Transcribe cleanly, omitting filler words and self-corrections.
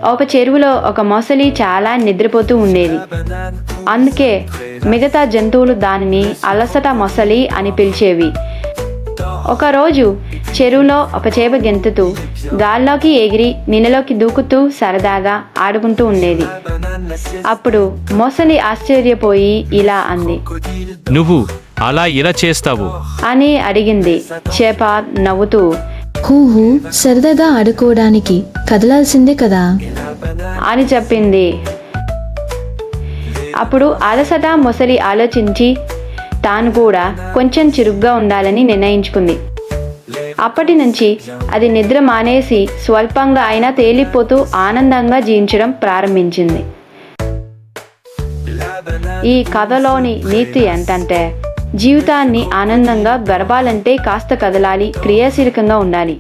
ఒక చెరువులో ఒక మొసలి చాలా నిద్రపోతూ ఉండేది. అందుకే మిగతా జంతువులు దానిని అలసట మొసలి అని పిలిచేవి. ఒకరోజు చెరువులో ఒక చేప గెంతుతూ గాల్లోకి ఎగిరి నీళ్ళలోకి దూకుతూ సరదాగా ఆడుకుంటూ ఉండేది. అప్పుడు మొసలి ఆశ్చర్యపోయి ఇలా అంది, నువ్వు అలా ఇలా చేస్తావు అని అడిగింది. చేప నవ్వుతూ హూహు, సరదాగా ఆడుకోవడానికి కదలాల్సిందే కదా అని చెప్పింది. అప్పుడు అలసట మొసలి ఆలోచించి తాను కూడా కొంచెం చురుగ్గా ఉండాలని నిర్ణయించుకుంది. అప్పటి నుంచి అది నిద్ర మానేసి స్వల్పంగా అయినా తేలిపోతూ ఆనందంగా జీవించడం ప్రారంభించింది. ఈ కథలోని నీతి ఏంటంటే జీవితాన్ని ఆనందంగా గడపాలంటే కాస్త కదలాలి, క్రియాశీలకంగా ఉండాలి.